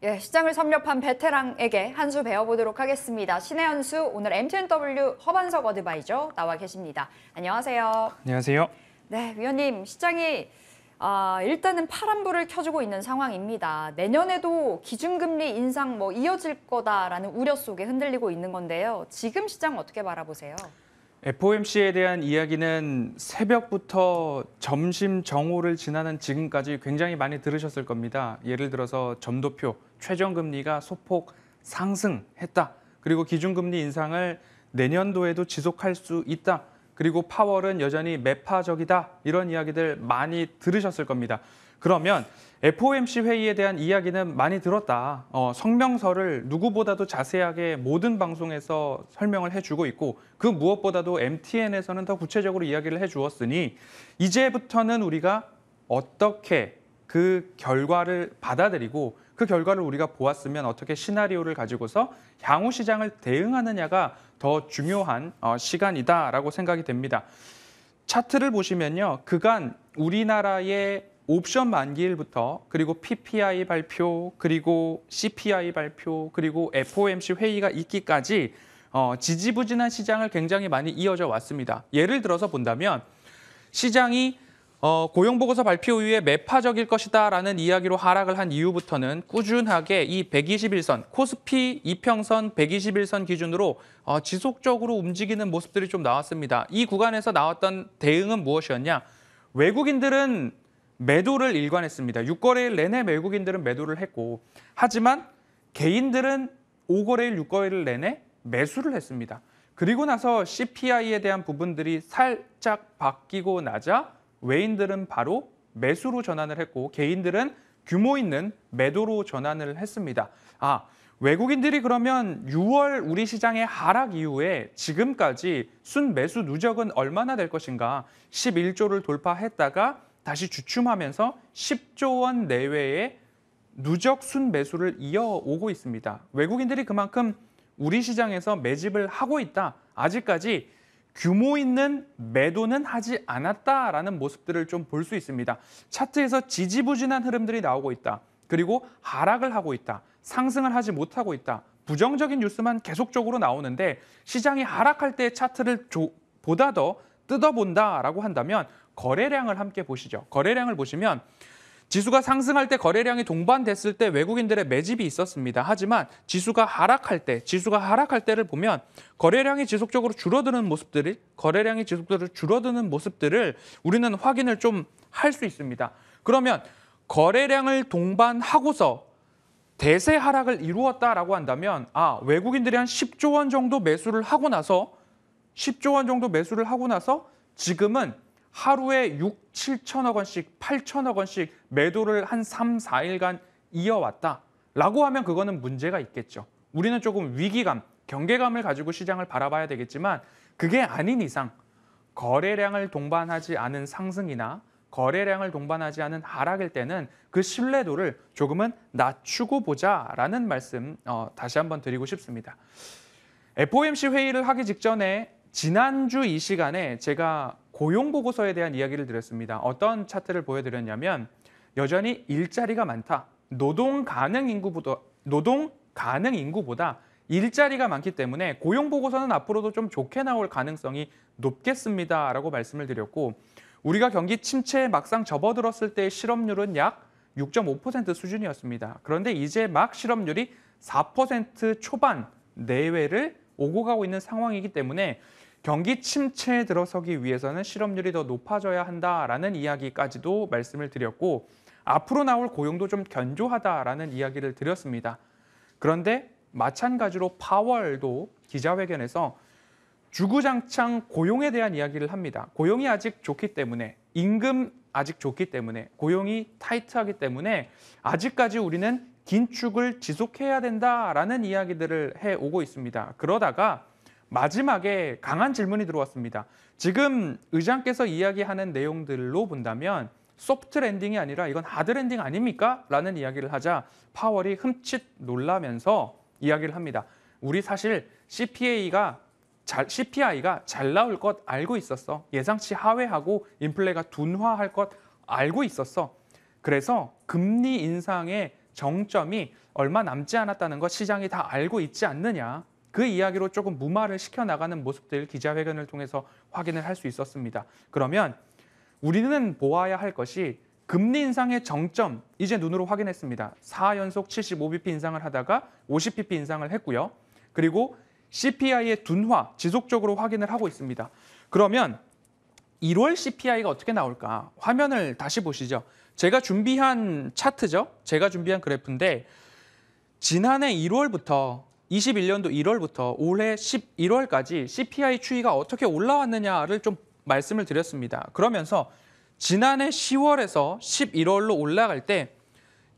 예, 시장을 섭렵한 베테랑에게 한 수 배워보도록 하겠습니다. 신의 한 수, 오늘 MTNW 허반석 어드바이저 나와 계십니다. 안녕하세요. 안녕하세요. 네, 위원님, 시장이 일단은 파란불을 켜주고 있는 상황입니다. 내년에도 기준금리 인상 이어질 거다라는 우려 속에 흔들리고 있는 건데요. 지금 시장 어떻게 바라보세요? FOMC에 대한 이야기는 새벽부터 점심 정오를 지나는 지금까지 굉장히 많이 들으셨을 겁니다. 예를 들어서 점도표, 최저금리가 소폭 상승했다. 그리고 기준금리 인상을 내년도에도 지속할 수 있다. 그리고 파월은 여전히 매파적이다. 이런 이야기들 많이 들으셨을 겁니다. 그러면 FOMC 회의에 대한 이야기는 많이 들었다. 성명서를 누구보다도 자세하게 모든 방송에서 설명을 해주고 있고 그 무엇보다도 MTN에서는 더 구체적으로 이야기를 해주었으니 이제부터는 우리가 어떻게 그 결과를 받아들이고 그 결과를 우리가 보았으면 어떻게 시나리오를 가지고서 향후 시장을 대응하느냐가 더 중요한 시간이다라고 생각이 됩니다. 차트를 보시면요. 그간 우리나라의 옵션 만기일부터 그리고 PPI 발표, 그리고 CPI 발표, 그리고 FOMC 회의가 있기까지 지지부진한 시장을 굉장히 많이 이어져 왔습니다. 예를 들어서 본다면 시장이 고용보고서 발표 이후에 매파적일 것이다라는 이야기로 하락을 한 이후부터는 꾸준하게 이 121선, 코스피 이평선 121선 기준으로 지속적으로 움직이는 모습들이 좀 나왔습니다. 이 구간에서 나왔던 대응은 무엇이었냐? 외국인들은 매도를 일관했습니다. 6거래일 내내 외국인들은 매도를 했고 하지만 개인들은 5거래일, 6거래일 내내 매수를 했습니다. 그리고 나서 CPI에 대한 부분들이 살짝 바뀌고 나자 외인들은 바로 매수로 전환을 했고 개인들은 규모 있는 매도로 전환을 했습니다. 외국인들이 그러면 6월 우리 시장의 하락 이후에 지금까지 순매수 누적은 얼마나 될 것인가? 11조를 돌파했다가 다시 주춤하면서 10조 원 내외의 누적 순매수를 이어오고 있습니다. 외국인들이 그만큼 우리 시장에서 매집을 하고 있다. 아직까지 규모 있는 매도는 하지 않았다라는 모습들을 좀 볼 수 있습니다. 차트에서 지지부진한 흐름들이 나오고 있다. 그리고 하락을 하고 있다. 상승을 하지 못하고 있다. 부정적인 뉴스만 계속적으로 나오는데 시장이 하락할 때 차트를 보다 더 뜯어본다라고 한다면 거래량을 함께 보시죠. 거래량을 보시면 지수가 상승할 때 거래량이 동반됐을 때 외국인들의 매집이 있었습니다. 하지만 지수가 하락할 때를 보면 거래량이 지속적으로 줄어드는 모습들을 우리는 확인을 좀 할 수 있습니다. 그러면 거래량을 동반하고서 대세 하락을 이루었다라고 한다면 외국인들이 한 10조 원 정도 매수를 하고 나서 지금은 하루에 6, 7천억 원씩, 8천억 원씩 매도를 한 3, 4일간 이어왔다라고 하면 그거는 문제가 있겠죠. 우리는 조금 위기감, 경계감을 가지고 시장을 바라봐야 되겠지만 그게 아닌 이상 거래량을 동반하지 않은 상승이나 거래량을 동반하지 않은 하락일 때는 그 신뢰도를 조금은 낮추고 보자라는 말씀 다시 한번 드리고 싶습니다. FOMC 회의를 하기 직전에 지난주 이 시간에 제가 고용보고서에 대한 이야기를 드렸습니다. 어떤 차트를 보여드렸냐면 여전히 일자리가 많다. 노동 가능 인구보다 일자리가 많기 때문에 고용보고서는 앞으로도 좀 좋게 나올 가능성이 높겠습니다라고 말씀을 드렸고 우리가 경기 침체에 막상 접어들었을 때의 실업률은 약 6.5% 수준이었습니다. 그런데 이제 막 실업률이 4% 초반 내외를 오고 가고 있는 상황이기 때문에 경기 침체에 들어서기 위해서는 실업률이 더 높아져야 한다라는 이야기까지도 말씀을 드렸고 앞으로 나올 고용도 좀 견조하다라는 이야기를 드렸습니다. 그런데 마찬가지로 파월도 기자회견에서 주구장창 고용에 대한 이야기를 합니다. 고용이 아직 좋기 때문에, 임금 아직 좋기 때문에, 고용이 타이트하기 때문에 아직까지 우리는 긴축을 지속해야 된다라는 이야기들을 해오고 있습니다. 그러다가 마지막에 강한 질문이 들어왔습니다. 지금 의장께서 이야기하는 내용들로 본다면 소프트 랜딩이 아니라 이건 하드 랜딩 아닙니까? 라는 이야기를 하자 파월이 흠칫 놀라면서 이야기를 합니다. 우리 사실 CPI가 잘 나올 것 알고 있었어. 예상치 하회하고 인플레가 둔화할 것 알고 있었어. 그래서 금리 인상에 정점이 얼마 남지 않았다는 것 시장이 다 알고 있지 않느냐. 그 이야기로 조금 무마를 시켜나가는 모습들 기자회견을 통해서 확인을 할 수 있었습니다. 그러면 우리는 보아야 할 것이 금리 인상의 정점, 이제 눈으로 확인했습니다. 4연속 75bp 인상을 하다가 50bp 인상을 했고요. 그리고 CPI의 둔화 지속적으로 확인을 하고 있습니다. 그러면 1월 CPI가 어떻게 나올까? 화면을 다시 보시죠. 제가 준비한 차트죠. 제가 준비한 그래프인데 지난해 1월부터 21년도 1월부터 올해 11월까지 CPI 추이가 어떻게 올라왔느냐를 좀 말씀을 드렸습니다. 그러면서 지난해 10월에서 11월로 올라갈 때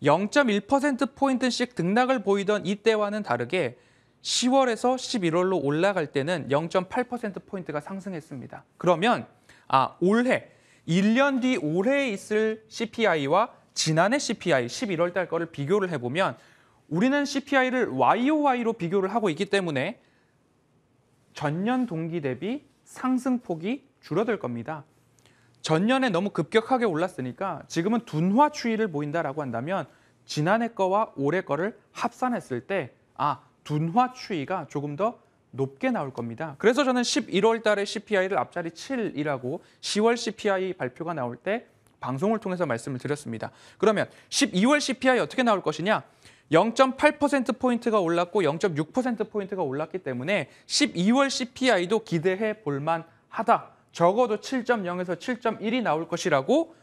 0.1%포인트씩 등락을 보이던 이때와는 다르게 10월에서 11월로 올라갈 때는 0.8%포인트가 상승했습니다. 그러면 올해 1년 뒤 올해에 있을 CPI와 지난해 CPI 11월 달 거를 비교를 해보면 우리는 CPI를 YOY로 비교를 하고 있기 때문에 전년 동기 대비 상승폭이 줄어들 겁니다. 전년에 너무 급격하게 올랐으니까 지금은 둔화 추이를 보인다라고 한다면 지난해 거와 올해 거를 합산했을 때 둔화 추이가 조금 더 높게 나올 겁니다. 그래서 저는 11월 달에 CPI를 앞자리 7이라고 10월 CPI 발표가 나올 때 방송을 통해서 말씀을 드렸습니다. 그러면 12월 CPI 어떻게 나올 것이냐? 0.8%포인트가 올랐고 0.6%포인트가 올랐기 때문에 12월 CPI도 기대해 볼만하다. 적어도 7.0에서 7.1이 나올 것이라고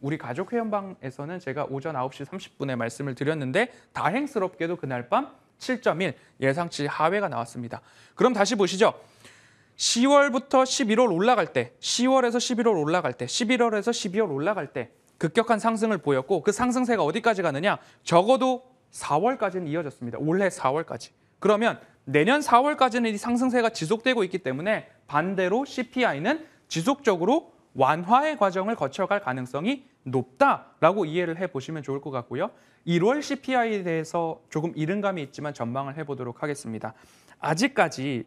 우리 가족회원방에서는 제가 오전 9시 30분에 말씀을 드렸는데 다행스럽게도 그날 밤 7.1 예상치 하회가 나왔습니다. 그럼 다시 보시죠. 10월부터 11월 올라갈 때, 10월에서 11월 올라갈 때, 11월에서 12월 올라갈 때 급격한 상승을 보였고 그 상승세가 어디까지 가느냐? 적어도 4월까지는 이어졌습니다. 올해 4월까지. 그러면 내년 4월까지는 이 상승세가 지속되고 있기 때문에 반대로 CPI는 지속적으로 완화의 과정을 거쳐갈 가능성이 높다라고 이해를 해보시면 좋을 것 같고요. 1월 CPI에 대해서 조금 이른감이 있지만 전망을 해보도록 하겠습니다. 아직까지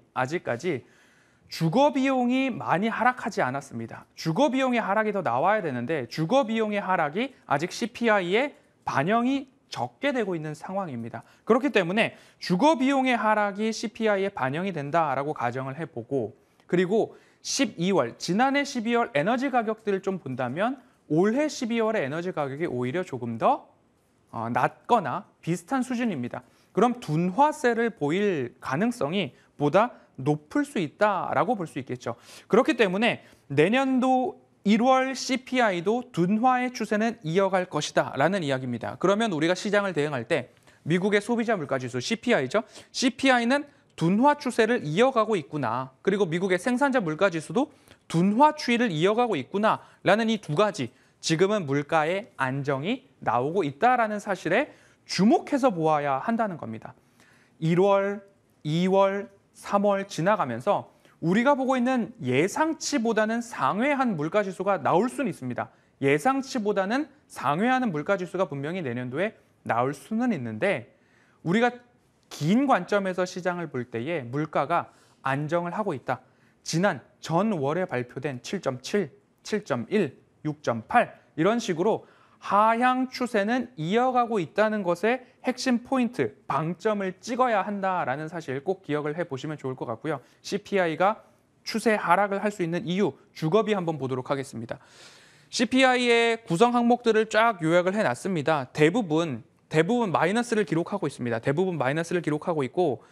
주거 비용이 많이 하락하지 않았습니다. 주거 비용의 하락이 더 나와야 되는데 주거 비용의 하락이 아직 CPI에 반영이 적게 되고 있는 상황입니다. 그렇기 때문에 주거 비용의 하락이 CPI에 반영이 된다라고 가정을 해보고 그리고 12월, 지난해 12월 에너지 가격들을 좀 본다면 올해 12월의 에너지 가격이 오히려 조금 더 낮거나 비슷한 수준입니다. 그럼 둔화세를 보일 가능성이 보다 높을 수 있다라고 볼 수 있겠죠. 그렇기 때문에 내년도 1월 CPI도 둔화의 추세는 이어갈 것이다 라는 이야기입니다. 그러면 우리가 시장을 대응할 때 미국의 소비자 물가지수 CPI죠. CPI는 둔화 추세를 이어가고 있구나. 그리고 미국의 생산자 물가지수도 둔화 추이를 이어가고 있구나 라는 이 두 가지 지금은 물가의 안정이 나오고 있다라는 사실에 주목해서 보아야 한다는 겁니다. 1월, 2월, 3월 지나가면서 우리가 보고 있는 예상치보다는 상회한 물가지수가 나올 수는 있습니다. 예상치보다는 상회하는 물가지수가 분명히 내년도에 나올 수는 있는데 우리가 긴 관점에서 시장을 볼 때에 물가가 안정을 하고 있다. 지난 전월에 발표된 7.7, 7.1, 6.8 이런 식으로 하향 추세는 이어가고 있다는 것에 핵심 포인트, 방점을 찍어야 한다라는 사실 꼭 기억을 해보시면 좋을 것 같고요. CPI가 추세 하락을 할 수 있는 이유, 주거비 한번 보도록 하겠습니다. CPI의 구성 항목들을 쫙 요약을 해놨습니다. 대부분 마이너스를 기록하고 있습니다. 대부분 마이너스를 기록하고 있고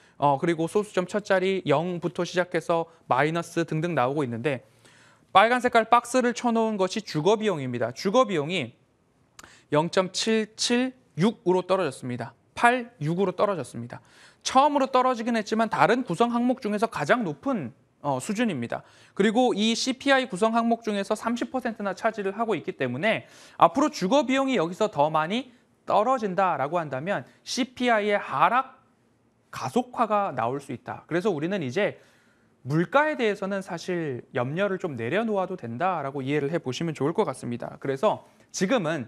그리고 소수점 첫 자리 0부터 시작해서 마이너스 등등 나오고 있는데 빨간 색깔 박스를 쳐놓은 것이 주거비용입니다. 주거비용이 0.776으로 떨어졌습니다. 86으로 떨어졌습니다. 처음으로 떨어지긴 했지만 다른 구성 항목 중에서 가장 높은 수준입니다. 그리고 이 CPI 구성 항목 중에서 30%나 차지를 하고 있기 때문에 앞으로 주거 비용이 여기서 더 많이 떨어진다라고 한다면 CPI의 하락 가속화가 나올 수 있다. 그래서 우리는 이제 물가에 대해서는 사실 염려를 좀 내려놓아도 된다라고 이해를 해보시면 좋을 것 같습니다. 그래서 지금은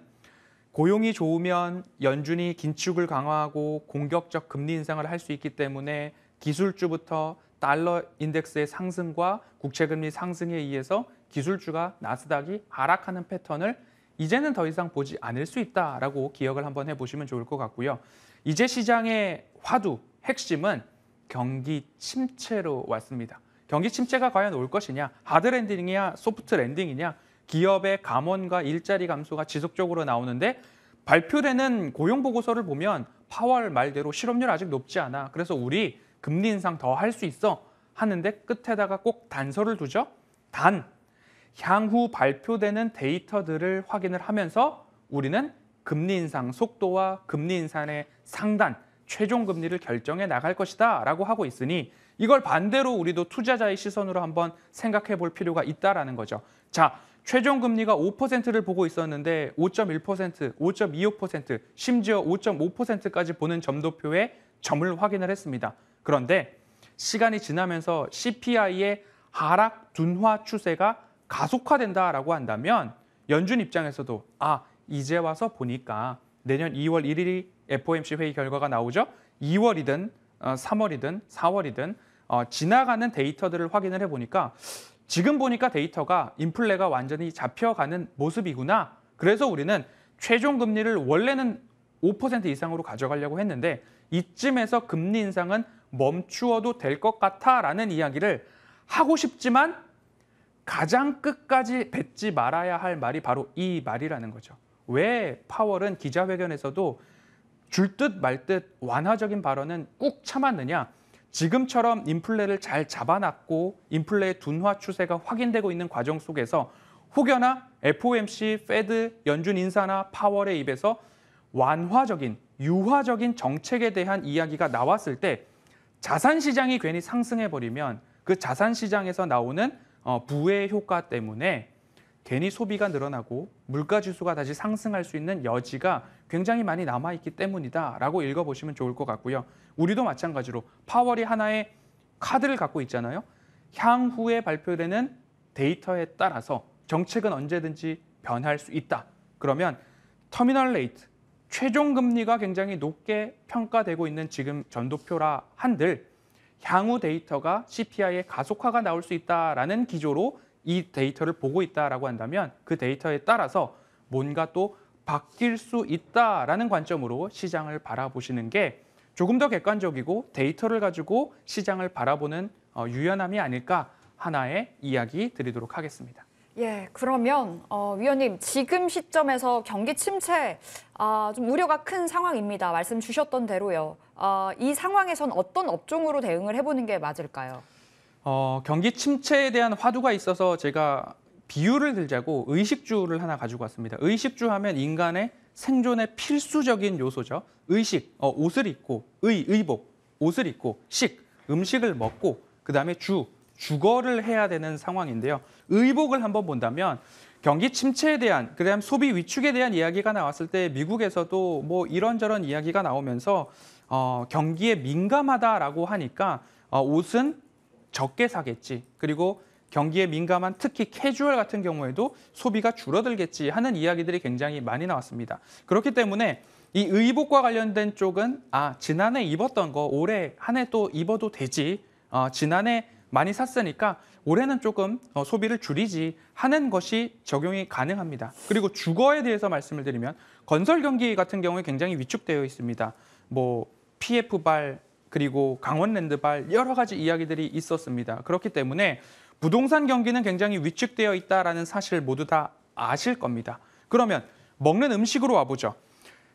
고용이 좋으면 연준이 긴축을 강화하고 공격적 금리 인상을 할 수 있기 때문에 기술주부터 달러 인덱스의 상승과 국채금리 상승에 의해서 기술주가 나스닥이 하락하는 패턴을 이제는 더 이상 보지 않을 수 있다라고 기억을 한번 해보시면 좋을 것 같고요. 이제 시장의 화두, 핵심은 경기 침체로 왔습니다. 경기 침체가 과연 올 것이냐, 하드 랜딩이냐, 소프트 랜딩이냐, 기업의 감원과 일자리 감소가 지속적으로 나오는데 발표되는 고용 보고서를 보면 파월 말대로 실업률 아직 높지 않아. 그래서 우리 금리 인상 더 할 수 있어 하는데 끝에다가 꼭 단서를 두죠. 단, 향후 발표되는 데이터들을 확인을 하면서 우리는 금리 인상 속도와 금리 인상의 상단, 최종 금리를 결정해 나갈 것이다 라고 하고 있으니 이걸 반대로 우리도 투자자의 시선으로 한번 생각해 볼 필요가 있다라는 거죠. 자, 최종 금리가 5%를 보고 있었는데 5.1%, 5.25%, 심지어 5.5%까지 보는 점도표에 점을 확인을 했습니다. 그런데 시간이 지나면서 CPI의 하락 둔화 추세가 가속화된다라고 한다면 연준 입장에서도 이제 와서 보니까 내년 2월 1일이 FOMC 회의 결과가 나오죠. 2월이든 3월이든 4월이든 지나가는 데이터들을 확인을 해보니까 지금 보니까 데이터가 인플레가 완전히 잡혀가는 모습이구나. 그래서 우리는 최종 금리를 원래는 5% 이상으로 가져가려고 했는데 이쯤에서 금리 인상은 멈추어도 될 것 같아라는 이야기를 하고 싶지만 가장 끝까지 뱉지 말아야 할 말이 바로 이 말이라는 거죠. 왜 파월은 기자회견에서도 줄 듯 말 듯 완화적인 발언은 꾹 참았느냐. 지금처럼 인플레를 잘 잡아놨고 인플레의 둔화 추세가 확인되고 있는 과정 속에서 혹여나 FOMC, 페드, 연준 인사나 파월의 입에서 완화적인, 유화적인 정책에 대한 이야기가 나왔을 때 자산 시장이 괜히 상승해버리면 그 자산 시장에서 나오는 부의 효과 때문에 괜히 소비가 늘어나고 물가 지수가 다시 상승할 수 있는 여지가 굉장히 많이 남아있기 때문이다라고 읽어보시면 좋을 것 같고요. 우리도 마찬가지로 파월이 하나의 카드를 갖고 있잖아요. 향후에 발표되는 데이터에 따라서 정책은 언제든지 변할 수 있다. 그러면 터미널 레이트, 최종 금리가 굉장히 높게 평가되고 있는 지금 전도표라 한들 향후 데이터가 CPI의 가속화가 나올 수 있다라는 기조로 이 데이터를 보고 있다라고 한다면 그 데이터에 따라서 뭔가 또 바뀔 수 있다라는 관점으로 시장을 바라보시는 게 조금 더 객관적이고 데이터를 가지고 시장을 바라보는 유연함이 아닐까 하나의 이야기 드리도록 하겠습니다. 예, 그러면 위원님 지금 시점에서 경기 침체 좀 우려가 큰 상황입니다. 말씀 주셨던 대로요. 이 상황에선 어떤 업종으로 대응을 해보는 게 맞을까요? 경기 침체에 대한 화두가 있어서 제가 비유를 들자고 의식주를 하나 가지고 왔습니다. 의식주 하면 인간의 생존의 필수적인 요소죠. 의식, 옷을 입고, 의복, 옷을 입고, 음식을 먹고, 그다음에 주거를 해야 되는 상황인데요. 의복을 한번 본다면 경기 침체에 대한, 그다음 소비 위축에 대한 이야기가 나왔을 때 미국에서도 뭐 이런저런 이야기가 나오면서 경기에 민감하다라고 하니까 옷은 적게 사겠지. 그리고 경기에 민감한 특히 캐주얼 같은 경우에도 소비가 줄어들겠지 하는 이야기들이 굉장히 많이 나왔습니다. 그렇기 때문에 이 의복과 관련된 쪽은 지난해 입었던 거 올해 한 해 또 입어도 되지. 지난해 많이 샀으니까 올해는 조금 소비를 줄이지 하는 것이 적용이 가능합니다. 그리고 주거에 대해서 말씀을 드리면 건설 경기 같은 경우에 굉장히 위축되어 있습니다. 뭐 PF발 그리고 강원랜드발 여러 가지 이야기들이 있었습니다. 그렇기 때문에 부동산 경기는 굉장히 위축되어 있다는 사실 모두 다 아실 겁니다. 그러면 먹는 음식으로 와보죠.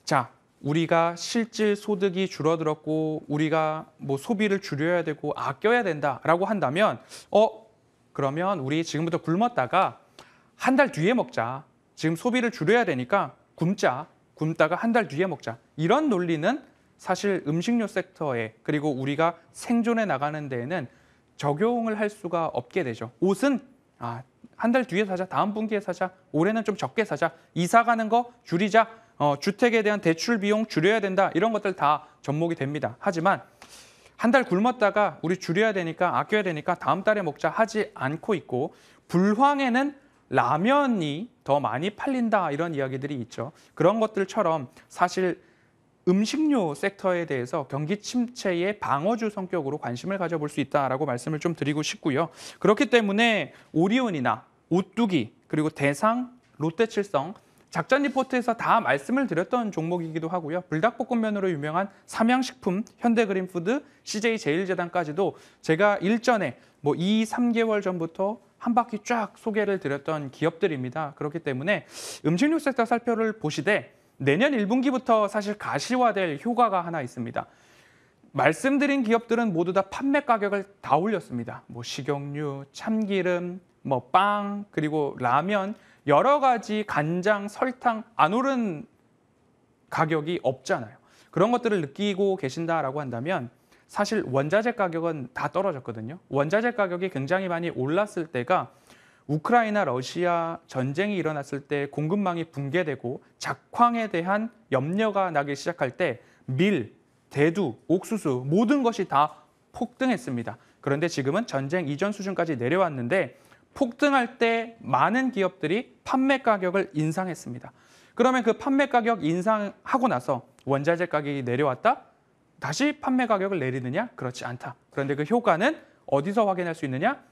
자, 우리가 실질 소득이 줄어들었고 우리가 뭐 소비를 줄여야 되고 아껴야 된다라고 한다면 그러면 우리 지금부터 굶었다가 한 달 뒤에 먹자. 지금 소비를 줄여야 되니까 굶다가 한 달 뒤에 먹자. 이런 논리는 사실 음식료 섹터에 그리고 우리가 생존해 나가는 데에는 적용을 할 수가 없게 되죠. 옷은 한 달 뒤에 사자, 다음 분기에 사자, 올해는 좀 적게 사자, 이사 가는 거 줄이자, 주택에 대한 대출 비용 줄여야 된다. 이런 것들 다 접목이 됩니다. 하지만 한 달 굶었다가 우리 줄여야 되니까 아껴야 되니까 다음 달에 먹자 하지 않고 있고 불황에는 라면이 더 많이 팔린다 이런 이야기들이 있죠. 그런 것들처럼 사실 음식료 섹터에 대해서 경기 침체의 방어주 성격으로 관심을 가져볼 수 있다라고 말씀을 좀 드리고 싶고요. 그렇기 때문에 오리온이나 오뚜기 그리고 대상, 롯데칠성 작전 리포트에서 다 말씀을 드렸던 종목이기도 하고요. 불닭볶음면으로 유명한 삼양식품, 현대그린푸드, CJ제일제당까지도 제가 일전에 2, 3개월 전부터 한 바퀴 쫙 소개를 드렸던 기업들입니다. 그렇기 때문에 음식료 섹터 살펴를 보시되 내년 1분기부터 사실 가시화될 효과가 하나 있습니다. 말씀드린 기업들은 모두 다 판매 가격을 다 올렸습니다. 식용유, 참기름, 빵, 그리고 라면, 여러 가지 간장, 설탕 안 오른 가격이 없잖아요. 그런 것들을 느끼고 계신다라고 한다면 사실 원자재 가격은 다 떨어졌거든요. 원자재 가격이 굉장히 많이 올랐을 때가 우크라이나 러시아 전쟁이 일어났을 때 공급망이 붕괴되고 작황에 대한 염려가 나기 시작할 때 밀, 대두, 옥수수 모든 것이 다 폭등했습니다. 그런데 지금은 전쟁 이전 수준까지 내려왔는데 폭등할 때 많은 기업들이 판매 가격을 인상했습니다. 그러면 그 판매 가격 인상하고 나서 원자재 가격이 내려왔다? 다시 판매 가격을 내리느냐? 그렇지 않다. 그런데 그 효과는 어디서 확인할 수 있느냐?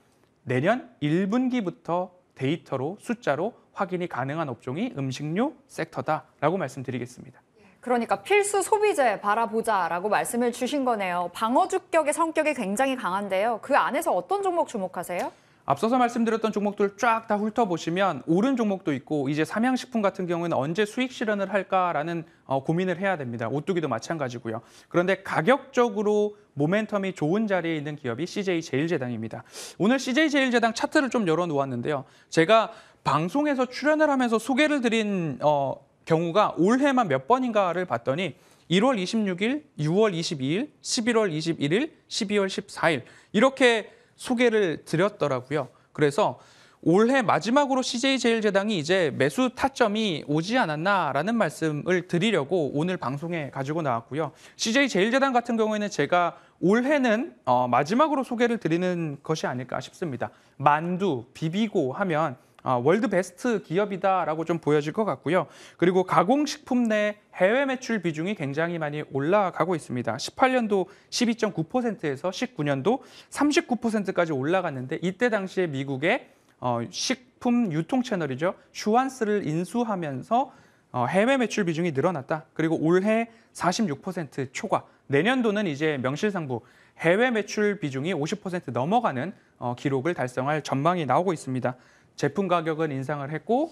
내년 1분기부터 데이터로 숫자로 확인이 가능한 업종이 음식료 섹터다라고 말씀드리겠습니다. 그러니까 필수 소비재 바라보자라고 말씀을 주신 거네요. 방어주격의 성격이 굉장히 강한데요. 그 안에서 어떤 종목 주목하세요? 앞서서 말씀드렸던 종목들 쫙 다 훑어보시면 오른 종목도 있고 이제 삼양식품 같은 경우는 언제 수익 실현을 할까라는 고민을 해야 됩니다. 오뚜기도 마찬가지고요. 그런데 가격적으로 모멘텀이 좋은 자리에 있는 기업이 CJ제일제당입니다. 오늘 CJ제일제당 차트를 좀 열어놓았는데요. 제가 방송에서 출연을 하면서 소개를 드린 경우가 올해만 몇 번인가를 봤더니 1월 26일, 6월 22일, 11월 21일, 12월 14일 이렇게 소개를 드렸더라고요. 그래서 올해 마지막으로 CJ제일제당이 이제 매수 타점이 오지 않았나라는 말씀을 드리려고 오늘 방송에 가지고 나왔고요. CJ제일제당 같은 경우에는 제가 올해는 마지막으로 소개를 드리는 것이 아닐까 싶습니다. 만두, 비비고 하면 월드 베스트 기업이다라고 좀 보여질 것 같고요. 그리고 가공식품 내 해외 매출 비중이 굉장히 많이 올라가고 있습니다. 18년도 12.9%에서 19년도 39%까지 올라갔는데 이때 당시에 미국의 식품 유통 채널이죠. 슈완스를 인수하면서 해외 매출 비중이 늘어났다. 그리고 올해 46% 초과. 내년도는 이제 명실상부 해외 매출 비중이 50% 넘어가는 기록을 달성할 전망이 나오고 있습니다. 제품 가격은 인상을 했고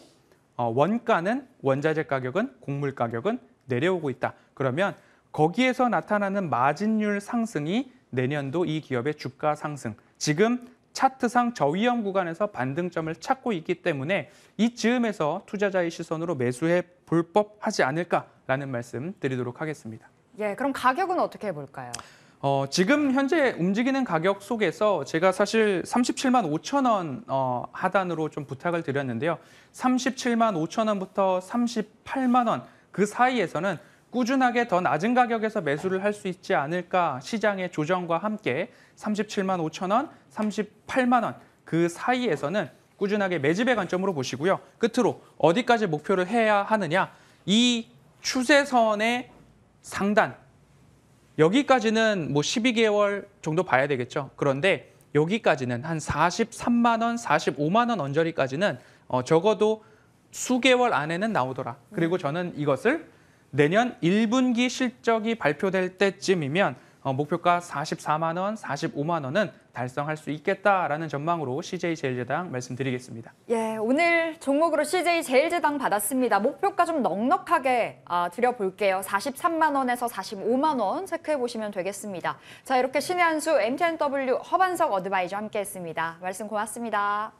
원가는 원자재 가격은 곡물 가격은 내려오고 있다. 그러면 거기에서 나타나는 마진율 상승이 내년도 이 기업의 주가 상승. 지금 차트상 저위험 구간에서 반등점을 찾고 있기 때문에 이 즈음에서 투자자의 시선으로 매수해 볼 법하지 않을까라는 말씀 드리도록 하겠습니다. 예, 그럼 가격은 어떻게 해볼까요? 지금 현재 움직이는 가격 속에서 제가 사실 37만 5천 원 하단으로 좀 부탁을 드렸는데요. 37만 5천 원부터 38만 원 그 사이에서는 꾸준하게 더 낮은 가격에서 매수를 할 수 있지 않을까 시장의 조정과 함께 37만 5천 원, 38만 원 그 사이에서는 꾸준하게 매집의 관점으로 보시고요. 끝으로 어디까지 목표를 해야 하느냐. 이 추세선의 상단. 여기까지는 12개월 정도 봐야 되겠죠. 그런데 여기까지는 한 43만 원, 45만 원 언저리까지는 적어도 수개월 안에는 나오더라. 그리고 저는 이것을 내년 1분기 실적이 발표될 때쯤이면 목표가 44만 원, 45만 원은 달성할 수 있겠다라는 전망으로 CJ제일제당 말씀드리겠습니다. 예, 오늘 종목으로 CJ제일제당 받았습니다. 목표가 좀 넉넉하게 드려볼게요. 43만 원에서 45만 원 체크해 보시면 되겠습니다. 자, 이렇게 신의 한수 MTNW 허반석 어드바이저 함께했습니다. 말씀 고맙습니다.